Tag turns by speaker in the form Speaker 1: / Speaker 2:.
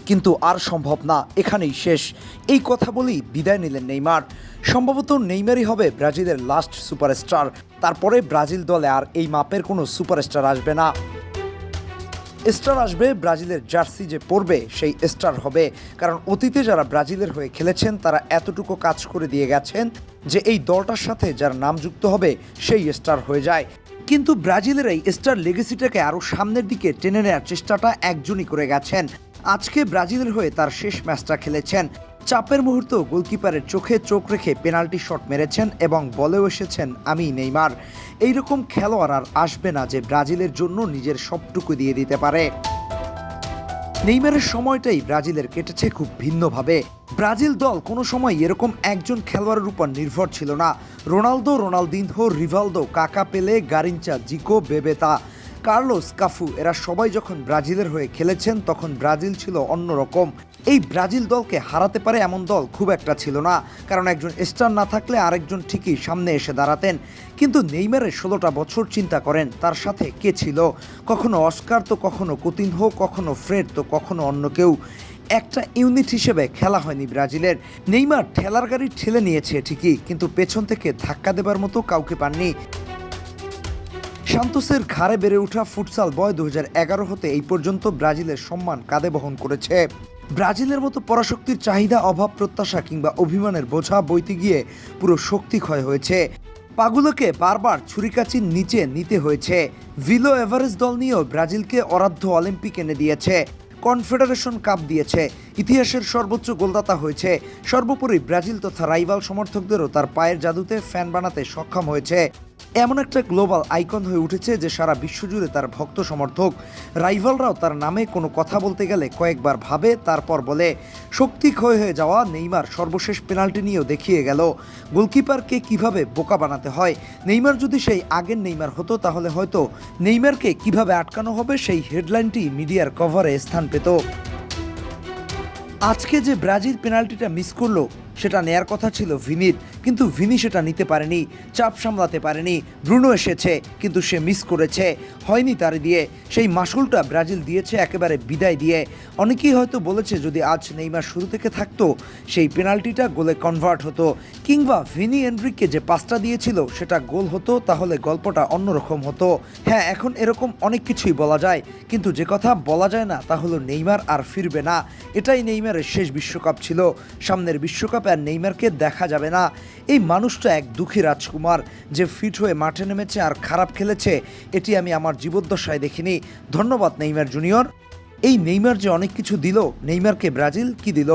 Speaker 1: কিন্তু আর সম্ভব না, এখানেই শেষ। এই কথা বলেই বিদায় নিলেন নেইমার। সম্ভবত নেইমারই হবে ব্রাজিলের লাস্ট সুপারস্টার। তারপরে ব্রাজিল দলে আর এই মাপের কোনো সুপারস্টার আসবে না। স্টার আসবে ব্রাজিলের জার্সি যে পরবে সেই স্টার হবে। কারণ অতীতে যারা ব্রাজিলের হয়ে খেলেছেন তারা এতটুকু কাজ করে দিয়ে গেছেন যে এই দলটার সাথে যার নাম যুক্ত হবে সেই স্টার হয়ে যায়। কিন্তু ব্রাজিলের এই স্টার লেগেসিটাকে আরও সামনের দিকে টেনে নেওয়ার চেষ্টাটা একজনই করে গেছেন। আজকে ব্রাজিলের হয়ে তার শেষ ম্যাচটা খেলেছেন। চাপের মুহূর্ত গোলকিপারের চোখে চোখ রেখে পেনাল্টি শট মেরেছেন এবং বলেও এসেছেন আমি নেইমার। এইরকম খেলোয়াড় আর আসবে না যে ব্রাজিলের জন্য নিজের সবটুকু দিয়ে দিতে পারে। নেইমারের সময়টাই ব্রাজিলের কেটেছে খুব ভিন্নভাবে। ব্রাজিল দল কোনো সময় এরকম একজন খেলোয়াড়ের উপর নির্ভর ছিল না। রোনালদো, রোনালদিনহো, রিভালদো, কাকা, পেলে, গারিনচা, জিকো, বেবেতা, কার্লোস, কাফু এরা সবাই যখন ব্রাজিলের হয়ে খেলেছেন তখন ব্রাজিল ছিল অন্যরকম। এই ব্রাজিল দলকে হারাতে পারে এমন দল খুব একটা ছিল না, কারণ একজন স্টার না থাকলে আরেকজন ঠিকই সামনে এসে দাঁড়াতেন। কিন্তু নেইমারের 16টা বছর চিন্তা করেন তার সাথে কে ছিল। কখনো অস্কার, তো কখনো কুতিনহো, কখনো ফ্রেড, তো কখনো অন্য কেউ। একটা ইউনিট হিসেবে খেলা হয়নি ব্রাজিলের। নেইমার ঠেলার গাড়ি ঠেলে নিয়েছে ঠিকই, কিন্তু পেছন থেকে ধাক্কা দেবার মতো কাউকে পাননি। সান্তোসের ঘাড়ে বেড়ে ওঠা ফুটসাল বয় 2011 হতে এই পর্যন্ত ব্রাজিলের সম্মান কাঁধে বহন করেছে। ব্রাজিলের মতো পরাশক্তির চাহিদা, অভাব, প্রত্যাশা কিংবা অভিমানের বোঝা বইতে গিয়ে পুরো শক্তি ক্ষয় হয়েছে। পাগুলোকে বারবার ছুরিকাচির নিচে নিতে হয়েছে। ভিলো এভারেজ দল নিয়েও ব্রাজিলকে অরাধ্য অলিম্পিক এনে দিয়েছে, কনফেডারেশন কাপ দিয়েছে, ইতিহাসের সর্বোচ্চ গোলদাতা হয়েছে। সর্বোপরি ব্রাজিল তথা রাইভাল সমর্থকদেরও তার পায়ের জাদুতে ফ্যান বানাতে সক্ষম হয়েছে। এমন একটা গ্লোবাল আইকন হয়ে উঠেছে যে সারা বিশ্বজুড়ে তার ভক্ত সমর্থক। রাইভালরাও তার নামে কোনো কথা বলতে গেলে কয়েকবার ভাবে, তারপর বলে। শক্তি ক্ষয় হয়ে যাওয়া নেইমার সর্বশেষ পেনাল্টি নিয়েও দেখিয়ে গেল গোলকিপারকে কিভাবে বোকা বানাতে হয়। নেইমার যদি সেই আগের নেইমার হতো তাহলে হয়তো নেইমারকে কিভাবে আটকানো হবে সেই হেডলাইনটি মিডিয়ার কভারে স্থান পেত। আজকে যে ব্রাজিল পেনাল্টিটা মিস করলো সেটা নেয়ার কথা ছিল ভিনির, কিন্তু ভিনি সেটা নিতে পারেনি, চাপ সামলাতে পারেনি। ব্রুনো এসেছে কিন্তু সে মিস করেছে, হয়নি তার দিয়ে। সেই মাসুলটা ব্রাজিল দিয়েছে একেবারে বিদায় দিয়ে। অনেকেই হয়তো বলেছে যদি আজ নেইমার শুরু থেকে থাকতো সেই পেনাল্টিটা গোলে কনভার্ট হতো, কিংবা ভিনি এনরিককে যে পাসটা দিয়েছিল সেটা গোল হতো, তাহলে গল্পটা অন্যরকম হতো। হ্যাঁ, এখন এরকম অনেক কিছুই বলা যায়, কিন্তু যে কথা বলা যায় না তা হলো নেইমার আর ফিরবে না। এটাই নেইমারের শেষ বিশ্বকাপ ছিল। সামনের বিশ্বকাপ আর নেইমারকে দেখা যাবে না। এই মানুষটা এক দুঃখী রাজকুমার যে ফিট হয়ে মাঠে নেমেছে আর খারাপ খেলেছে, এটি আমি আমার জীবদ্দশায় দেখিনি। ধন্যবাদ নেইমার জুনিয়র। এই নেইমার যে অনেক কিছু দিল, নেইমারকে ব্রাজিল কি দিল?